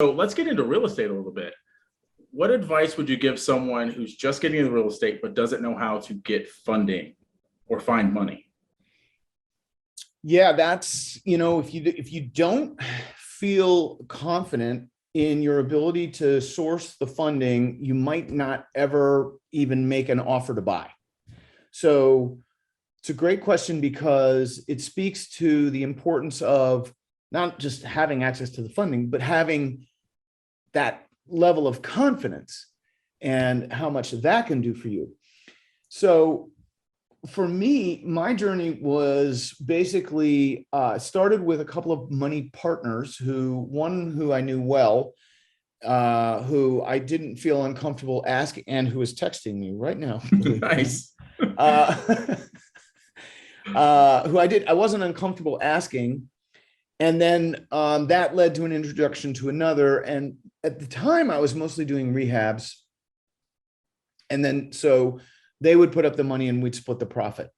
So let's get into real estate a little bit. What advice would you give someone who's just getting into real estate but doesn't know how to get funding or find money? Yeah, that's, if you don't feel confident in your ability to source the funding, you might not ever even make an offer to buy. So it's a great question because it speaks to the importance of not just having access to the funding, but having that level of confidence and how much that can do for you. So for me, my journey was basically started with a couple of money partners one who I knew well, who I didn't feel uncomfortable asking, and who is texting me right now. Nice. Who I wasn't uncomfortable asking. And then that led to an introduction to another. And at the time I was mostly doing rehabs. And then, so they would put up the money and we'd split the profit.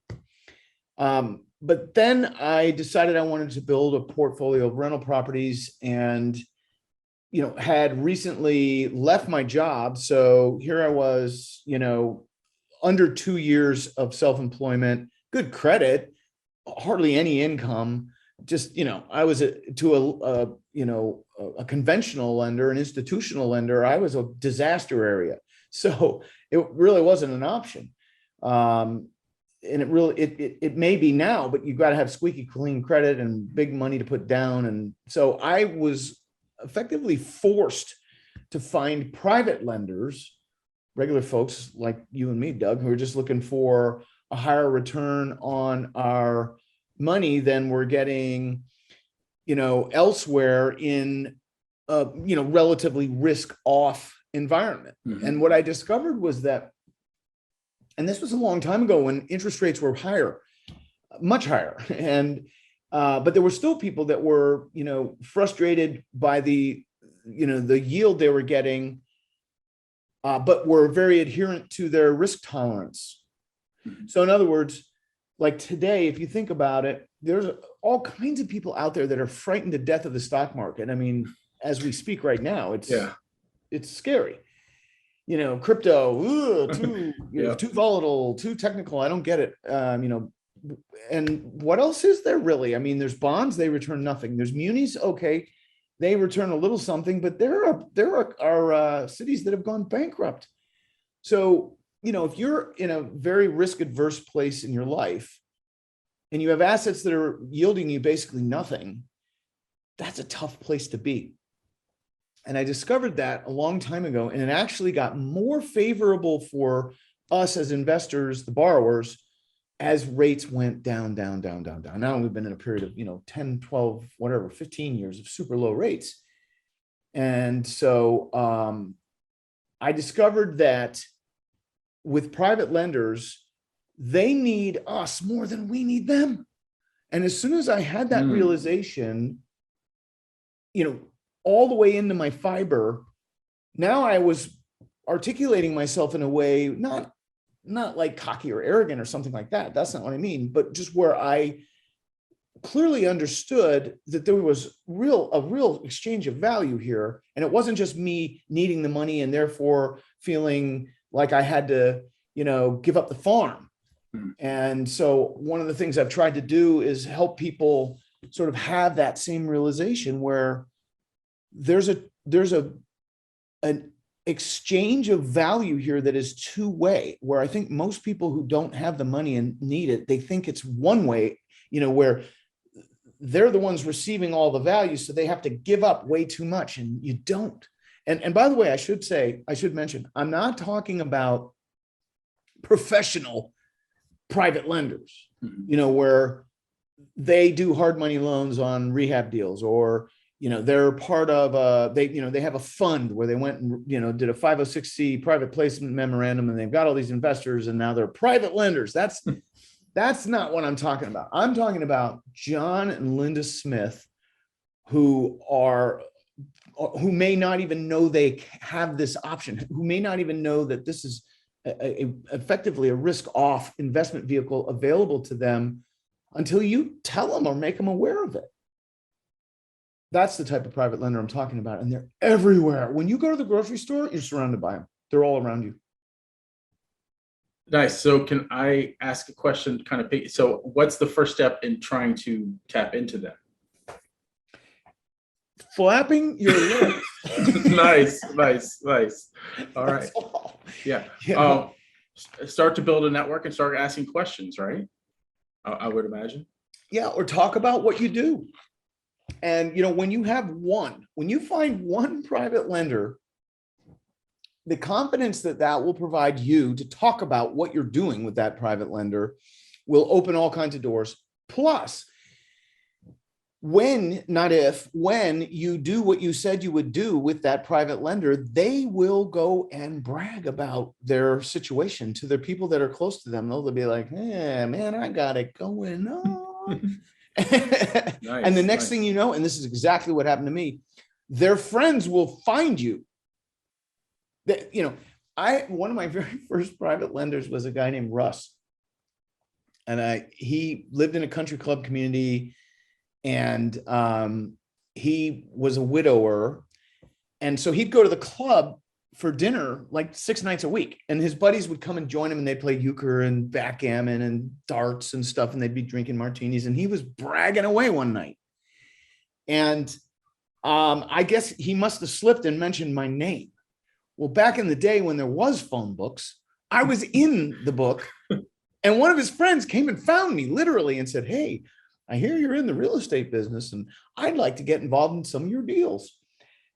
But then I decided I wanted to build a portfolio of rental properties and, had recently left my job. So here I was, under 2 years of self-employment, good credit, hardly any income. Just, I was a conventional lender, an institutional lender. I was a disaster area. So it really wasn't an option. And it may be now, but you've got to have squeaky clean credit and big money to put down. And so I was effectively forced to find private lenders, regular folks like you and me, Doug, who are just looking for a higher return on our money than we're getting, elsewhere in a, relatively risk-off environment. Mm-hmm. And what I discovered was that, and this was a long time ago when interest rates were higher, much higher, and but there were still people that were, frustrated by the yield they were getting, but were very adherent to their risk tolerance. Mm-hmm. So in other words, like today, if you think about it, there's all kinds of people out there that are frightened to death of the stock market. I mean, as we speak right now, it's scary. Crypto, too volatile, too technical. I don't get it. And what else is there really? I mean, there's bonds, they return nothing. There's munis, okay, they return a little something, but there are cities that have gone bankrupt. So, if you're in a very risk-adverse place in your life and you have assets that are yielding you basically nothing, that's a tough place to be. And I discovered that a long time ago, and it actually got more favorable for us as investors, the borrowers, as rates went down. Now we've been in a period of, 10, 12, whatever, 15 years of super low rates. And so I discovered that with private lenders, they need us more than we need them. And as soon as I had that realization, all the way into my fiber, now I was articulating myself in a way, not like cocky or arrogant or something like that. That's not what I mean, but just where I clearly understood that there was a real exchange of value here. And it wasn't just me needing the money and therefore feeling like I had to, give up the farm. And so one of the things I've tried to do is help people sort of have that same realization where there's an exchange of value here that is two-way, where I think most people who don't have the money and need it, they think it's one way, where they're the ones receiving all the value, so they have to give up way too much, and you don't. And by the way, I should mention, I'm not talking about professional private lenders, where they do hard money loans on rehab deals, or they're part of they have a fund where they went and did a 506c private placement memorandum, and they've got all these investors, and now they're private lenders. That's not what I'm talking about. I'm talking about John and Linda Smith, who may not even know they have this option, who may not even know that this is effectively a risk-off investment vehicle available to them until you tell them or make them aware of it. That's the type of private lender I'm talking about. And they're everywhere. When you go to the grocery store, you're surrounded by them. They're all around you. Nice. So can I ask a question kind of big? So what's the first step in trying to tap into them? Flapping your lips. Nice, nice, nice. All right. That's all. Yeah. You know? Start to build a network and start asking questions, right? I would imagine. Yeah, or talk about what you do. And when you find one private lender, the confidence that will provide you to talk about what you're doing with that private lender will open all kinds of doors. Plus, when you do what you said you would do with that private lender, they will go and brag about their situation to their people that are close to them. They'll be like, "Hey, man, I got it going on." Nice, And the next nice. thing you know, and this is exactly what happened to me, their friends will find you. One of my very first private lenders was a guy named Russ. And he lived in a country club community, and he was a widower. And so he'd go to the club for dinner like 6 nights a week. And his buddies would come and join him, and they'd play euchre and backgammon and darts and stuff. And they'd be drinking martinis. And he was bragging away one night. And I guess he must have slipped and mentioned my name. Well, back in the day when there was phone books, I was in the book. And one of his friends came and found me literally and said, "Hey, I hear you're in the real estate business, and I'd like to get involved in some of your deals."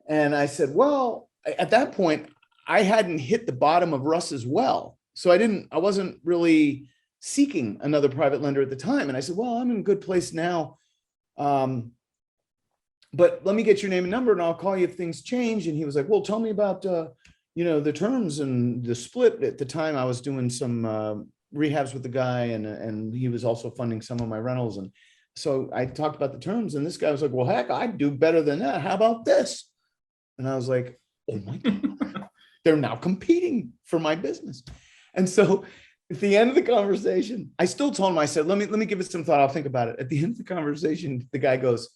And I said, well, at that point, I hadn't hit the bottom of Russ's well. So I wasn't really seeking another private lender at the time. And I said, well, I'm in a good place now. But let me get your name and number, and I'll call you if things change. And he was like, well, tell me about, the terms and the split. At the time, I was doing some rehabs with the guy, and he was also funding some of my rentals. And so I talked about the terms, and this guy was like, well, heck, I'd do better than that. How about this? And I was like, oh my God, they're now competing for my business. And so at the end of the conversation, I still told him, I said, let me give it some thought. I'll think about it. At the end of the conversation, the guy goes,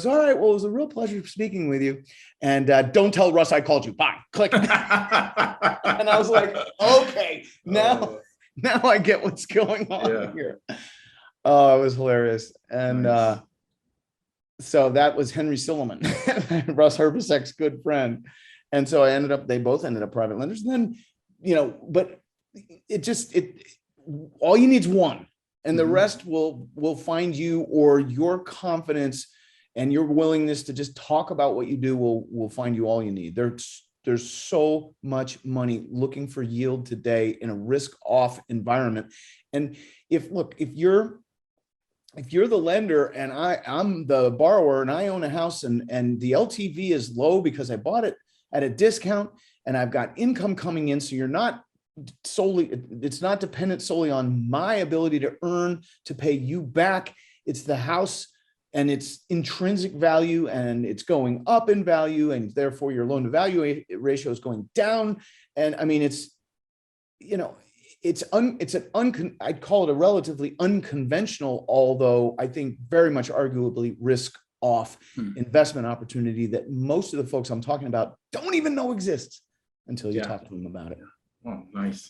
all right, well, it was a real pleasure speaking with you. And don't tell Russ I called you. Bye. Click. And I was like, okay, now I get what's going on here. Oh, it was hilarious. And Nice. So that was Henry Silliman, Russ Herbesek's good friend. And so they both ended up private lenders. And then, but all you need is one, and the rest will find you, or your confidence and your willingness to just talk about what you do will find you all you need. There's so much money looking for yield today in a risk-off environment. And if you're the lender and I'm the borrower, and I own a house, and the LTV is low because I bought it at a discount and I've got income coming in, so it's not dependent solely on my ability to earn to pay you back. It's the house and its intrinsic value, and it's going up in value, and therefore your loan to value ratio is going down. And I mean, I'd call it a relatively unconventional, although I think very much arguably risk off investment opportunity that most of the folks I'm talking about don't even know exists until you talk to them about it. Oh, nice.